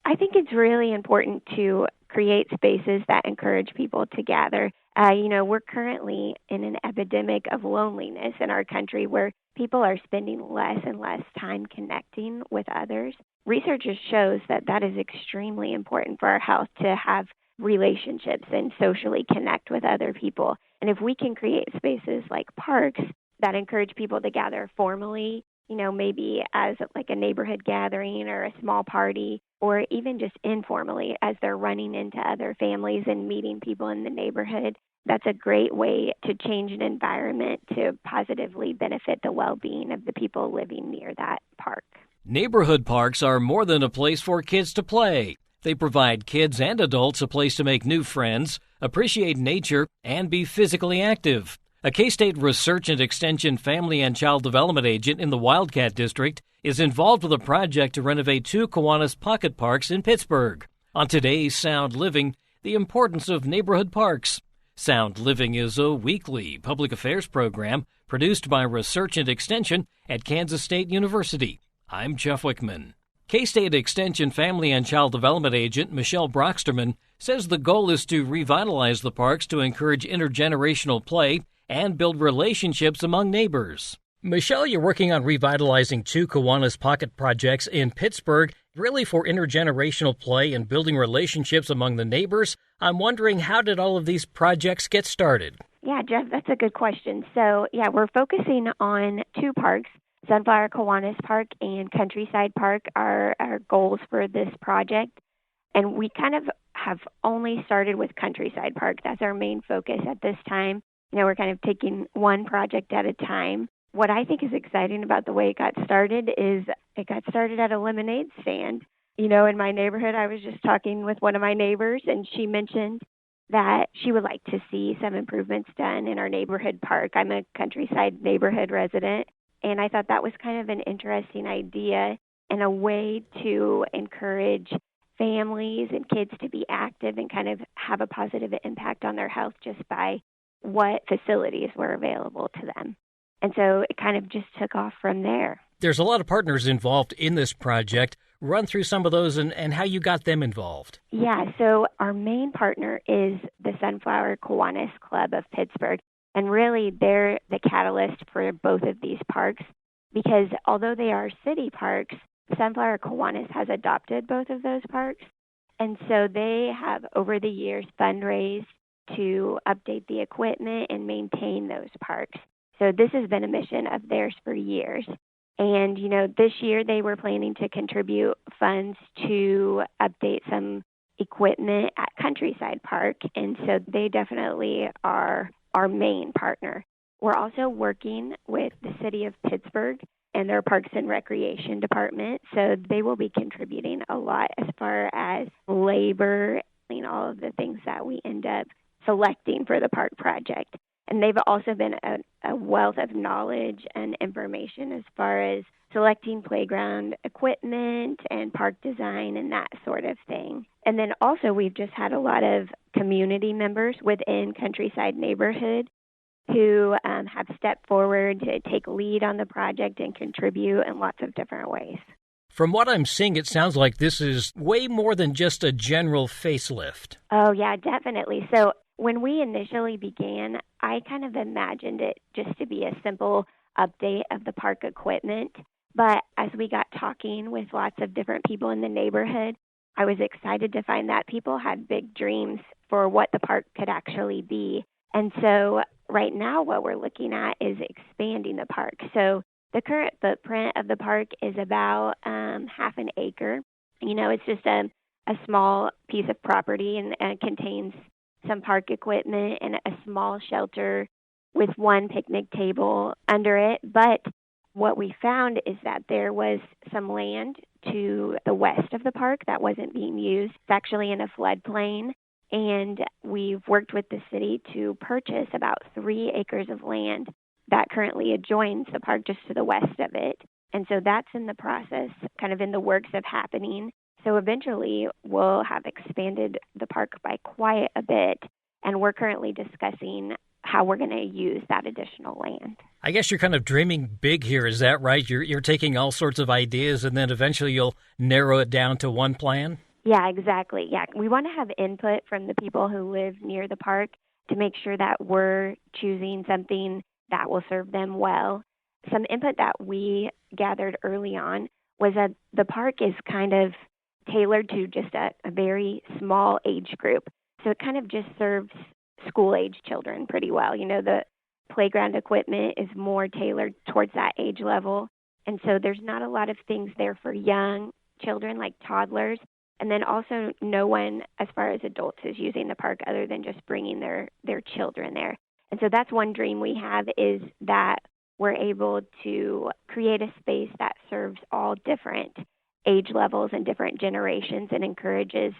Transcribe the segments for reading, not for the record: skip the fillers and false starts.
I think it's really important to create spaces that encourage people to gather. We're currently in an epidemic of loneliness in our country where people are spending less and less time connecting with others. Research shows that that is extremely important for our health to have relationships and socially connect with other people. And if we can create spaces like parks that encourage people to gather formally, maybe as like a neighborhood gathering or a small party, or even just informally as they're running into other families and meeting people in the neighborhood, that's a great way to change an environment to positively benefit the well-being of the people living near that park. Neighborhood parks are more than a place for kids to play. They provide kids and adults a place to make new friends, appreciate nature, and be physically active. A K-State Research and Extension Family and Child Development Agent in the Wildcat District is involved with a project to renovate 2 Kiwanis pocket parks in Pittsburg. On today's Sound Living, the importance of neighborhood parks. Sound Living is a weekly public affairs program produced by Research and Extension at Kansas State University. I'm Jeff Wickman. K-State Extension Family and Child Development Agent Michelle Broxterman says the goal is to revitalize the parks to encourage intergenerational play and build relationships among neighbors. Michelle, you're working on revitalizing 2 Kiwanis pocket projects in Pittsburg, really for intergenerational play and building relationships among the neighbors. I'm wondering, how did all of these projects get started? Yeah, Jeff, that's a good question. So, we're focusing on 2 parks. Sunflower Kiwanis Park and Countryside Park are our goals for this project. And we kind of have only started with Countryside Park. That's our main focus at this time. We're kind of taking one project at a time. What I think is exciting about the way it got started is it got started at a lemonade stand. In my neighborhood, I was just talking with one of my neighbors, and she mentioned that she would like to see some improvements done in our neighborhood park. I'm a Countryside neighborhood resident, and I thought that was kind of an interesting idea and a way to encourage families and kids to be active and kind of have a positive impact on their health just by what facilities were available to them. And so it kind of just took off from there. There's a lot of partners involved in this project. Run through some of those and how you got them involved. Yeah, so our main partner is the Sunflower Kiwanis Club of Pittsburg. And really, they're the catalyst for both of these parks because although they are city parks, Sunflower Kiwanis has adopted both of those parks. And so they have, over the years, fundraised to update the equipment and maintain those parks. So this has been a mission of theirs for years. And, this year they were planning to contribute funds to update some equipment at Countryside Park. And so they definitely are our main partner. We're also working with the city of Pittsburg and their Parks and Recreation Department. So they will be contributing a lot as far as labor and all of the things that we end up selecting for the park project. And they've also been a wealth of knowledge and information as far as selecting playground equipment and park design and that sort of thing. And then also we've just had a lot of community members within Countryside neighborhood who have stepped forward to take lead on the project and contribute in lots of different ways. From what I'm seeing, it sounds like this is way more than just a general facelift. Oh, yeah, definitely. So when we initially began, I kind of imagined it just to be a simple update of the park equipment. But as we got talking with lots of different people in the neighborhood, I was excited to find that people had big dreams for what the park could actually be. And so right now what we're looking at is expanding the park. So the current footprint of the park is about half an acre. It's just a small piece of property and contains some park equipment and a small shelter with one picnic table under it. But what we found is that there was some land to the west of the park that wasn't being used. It's actually in a floodplain. And we've worked with the city to purchase about 3 acres of land that currently adjoins the park just to the west of it. And so that's in the process, kind of in the works of happening. So eventually we'll have expanded the park by quite a bit. And we're currently discussing how we're going to use that additional land. I guess you're kind of dreaming big here. Is that right? You're taking all sorts of ideas and then eventually you'll narrow it down to one plan? Yeah, exactly. Yeah, we want to have input from the people who live near the park to make sure that we're choosing something that will serve them well. Some input that we gathered early on was that the park is kind of tailored to just a very small age group. So it kind of just serves school age children pretty well. The playground equipment is more tailored towards that age level. And so there's not a lot of things there for young children like toddlers. And then also no one, as far as adults, is using the park other than just bringing their children there. And so that's one dream we have, is that we're able to create a space that serves all different age levels and different generations and encourages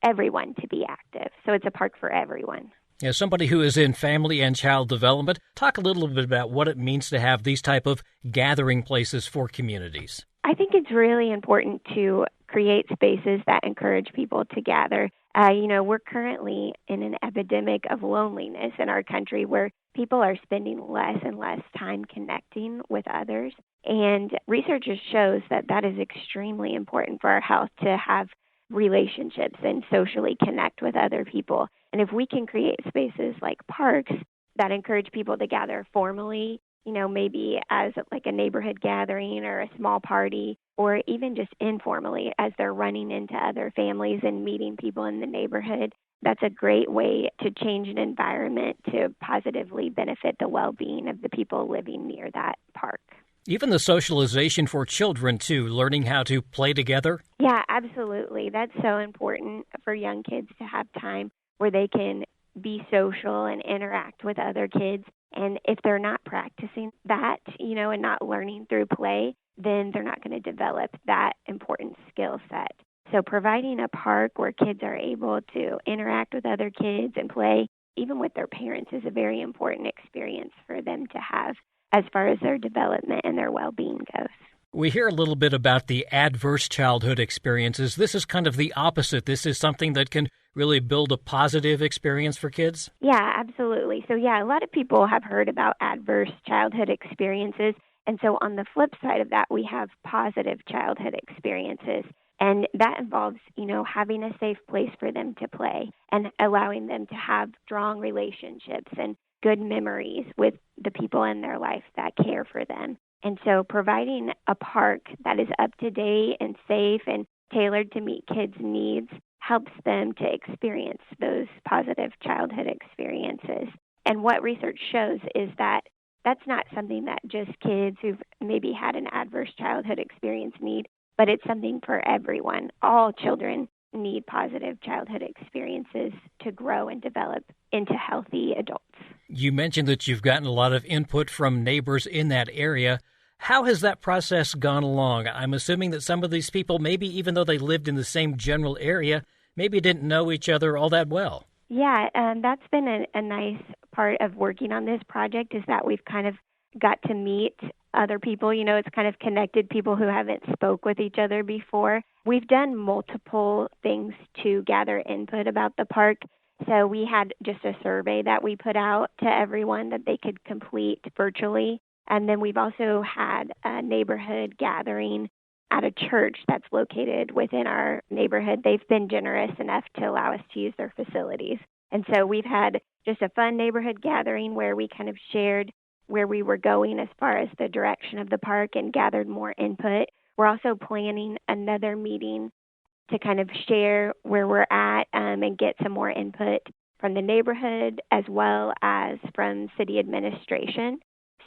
everyone to be active. So it's a park for everyone. As somebody who is in family and child development, talk a little bit about what it means to have these type of gathering places for communities. I think it's really important to create spaces that encourage people to gather. We're currently in an epidemic of loneliness in our country where people are spending less and less time connecting with others. And research shows that that is extremely important for our health, to have relationships and socially connect with other people. And if we can create spaces like parks that encourage people to gather formally, maybe as like a neighborhood gathering or a small party, or even just informally as they're running into other families and meeting people in the neighborhood, that's a great way to change an environment to positively benefit the well-being of the people living near that park. Even the socialization for children, too, learning how to play together? Yeah, absolutely. That's so important for young kids to have time where they can be social and interact with other kids. And if they're not practicing that, and not learning through play, then they're not going to develop that important skill set. So providing a park where kids are able to interact with other kids and play, even with their parents, is a very important experience for them to have as far as their development and their well-being goes. We hear a little bit about the adverse childhood experiences. This is kind of the opposite. This is something that can really build a positive experience for kids? Yeah, absolutely. So, a lot of people have heard about adverse childhood experiences. And so on the flip side of that, we have positive childhood experiences. And that involves, having a safe place for them to play and allowing them to have strong relationships and good memories with the people in their life that care for them. And so providing a park that is up to date and safe and tailored to meet kids' needs helps them to experience those positive childhood experiences. And what research shows is that that's not something that just kids who've maybe had an adverse childhood experience need, but it's something for everyone. All children need positive childhood experiences to grow and develop into healthy adults. You mentioned that you've gotten a lot of input from neighbors in that area. How has that process gone along? I'm assuming that some of these people, maybe even though they lived in the same general area, maybe didn't know each other all that well. Yeah, that's been a nice part of working on this project, is that we've kind of got to meet other people. It's kind of connected people who haven't spoke with each other before. We've done multiple things to gather input about the park. So we had just a survey that we put out to everyone that they could complete virtually. And then we've also had a neighborhood gathering at a church that's located within our neighborhood. They've been generous enough to allow us to use their facilities. And so we've had just a fun neighborhood gathering where we kind of shared where we were going as far as the direction of the park and gathered more input. We're also planning another meeting to kind of share where we're at and get some more input from the neighborhood as well as from city administration,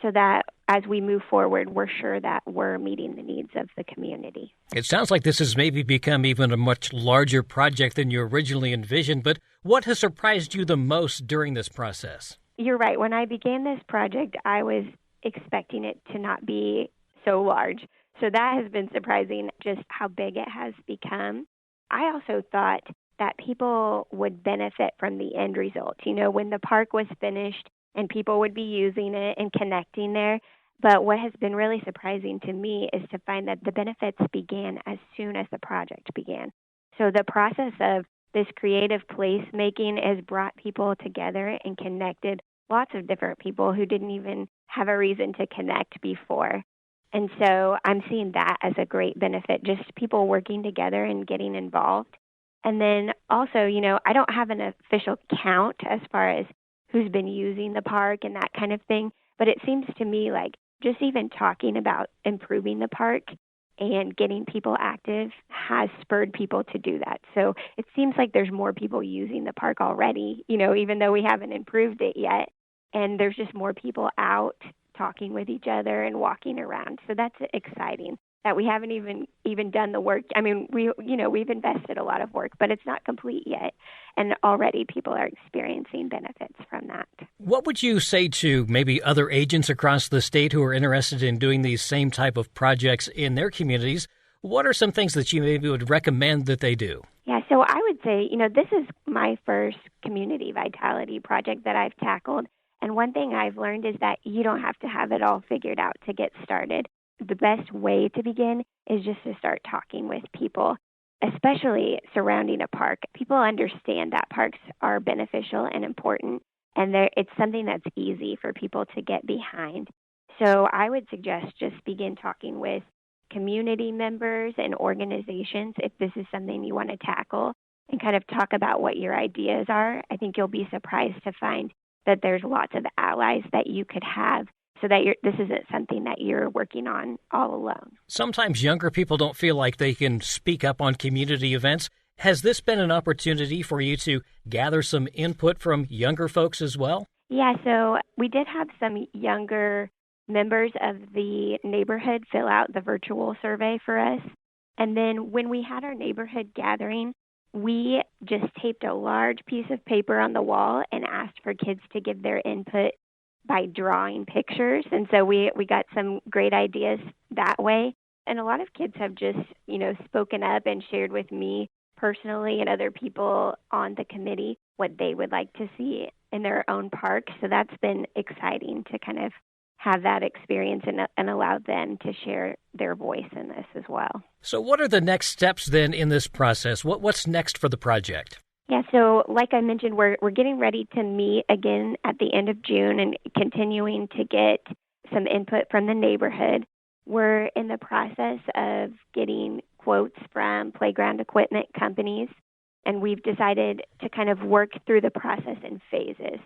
so that as we move forward, we're sure that we're meeting the needs of the community. It sounds like this has maybe become even a much larger project than you originally envisioned, but what has surprised you the most during this process? You're right. When I began this project, I was expecting it to not be so large. So that has been surprising, just how big it has become. I also thought that people would benefit from the end result. When the park was finished and people would be using it and connecting there. But what has been really surprising to me is to find that the benefits began as soon as the project began. So the process of this creative placemaking has brought people together and connected lots of different people who didn't even have a reason to connect before. And so I'm seeing that as a great benefit, just people working together and getting involved. And then also, I don't have an official count as far as who's been using the park and that kind of thing, but it seems to me like just even talking about improving the park and getting people active has spurred people to do that. So it seems like there's more people using the park already, even though we haven't improved it yet. And there's just more people out talking with each other and walking around. So that's exciting that we haven't even done the work. I mean, we've invested a lot of work, but it's not complete yet. And already people are experiencing benefits from that. What would you say to maybe other agents across the state who are interested in doing these same type of projects in their communities? What are some things that you maybe would recommend that they do? Yeah, so I would say, this is my first community vitality project that I've tackled. And one thing I've learned is that you don't have to have it all figured out to get started. The best way to begin is just to start talking with people, especially surrounding a park. People understand that parks are beneficial and important, and it's something that's easy for people to get behind. So I would suggest just begin talking with community members and organizations if this is something you want to tackle, and kind of talk about what your ideas are. I think you'll be surprised to find that there's lots of allies that you could have, so that this isn't something that you're working on all alone. Sometimes younger people don't feel like they can speak up on community events. Has this been an opportunity for you to gather some input from younger folks as well? Yeah, so we did have some younger members of the neighborhood fill out the virtual survey for us. And then when we had our neighborhood gathering, we just taped a large piece of paper on the wall and asked for kids to give their input by drawing pictures. And so we got some great ideas that way. And a lot of kids have just, spoken up and shared with me personally and other people on the committee what they would like to see in their own park. So that's been exciting to kind of have that experience and allow them to share their voice in this as well. So what are the next steps then in this process? What's next for the project? Yeah, so like I mentioned, we're getting ready to meet again at the end of June and continuing to get some input from the neighborhood. We're in the process of getting quotes from playground equipment companies, and we've decided to kind of work through the process in phases.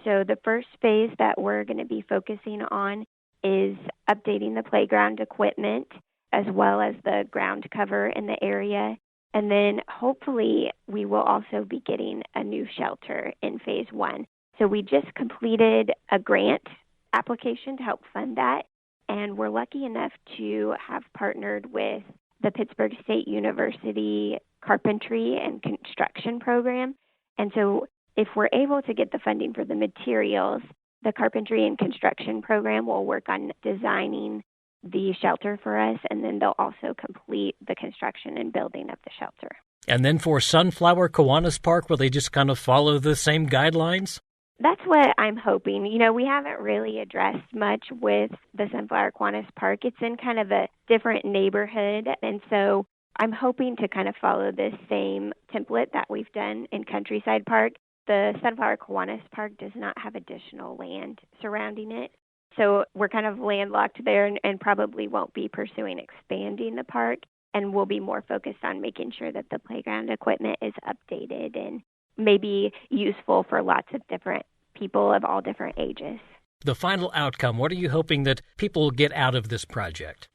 So the first phase that we're going to be focusing on is updating the playground equipment as well as the ground cover in the area. And then hopefully we will also be getting a new shelter in phase one. So we just completed a grant application to help fund that. And we're lucky enough to have partnered with the Pittsburg State University Carpentry and Construction Program. And so if we're able to get the funding for the materials, the Carpentry and Construction Program will work on designing the shelter for us, and then they'll also complete the construction and building of the shelter. And then for Sunflower Kiwanis Park, will they just kind of follow the same guidelines? That's what I'm hoping. We haven't really addressed much with the Sunflower Kiwanis Park. It's in kind of a different neighborhood, and so I'm hoping to kind of follow this same template that we've done in Countryside Park. The Sunflower Kiwanis Park does not have additional land surrounding it. So we're kind of landlocked there and probably won't be pursuing expanding the park, and we'll be more focused on making sure that the playground equipment is updated and maybe useful for lots of different people of all different ages. The final outcome, what are you hoping that people get out of this project?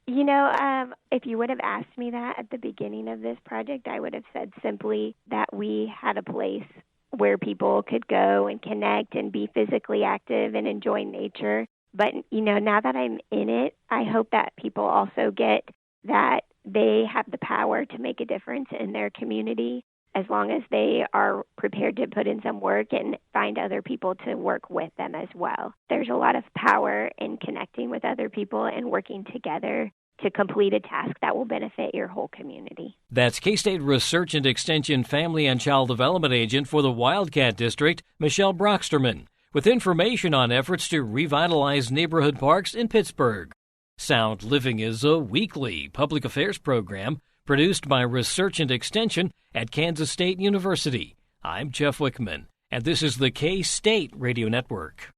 If you would have asked me that at the beginning of this project, I would have said simply that we had a place where people could go and connect and be physically active and enjoy nature. But, now that I'm in it, I hope that people also get that they have the power to make a difference in their community as long as they are prepared to put in some work and find other people to work with them as well. There's a lot of power in connecting with other people and working together to complete a task that will benefit your whole community. That's K-State Research and Extension Family and Child Development Agent for the Wildcat District, Michelle Broxterman, with information on efforts to revitalize neighborhood parks in Pittsburg. Sound Living is a weekly public affairs program produced by Research and Extension at Kansas State University. I'm Jeff Wickman, and this is the K-State Radio Network.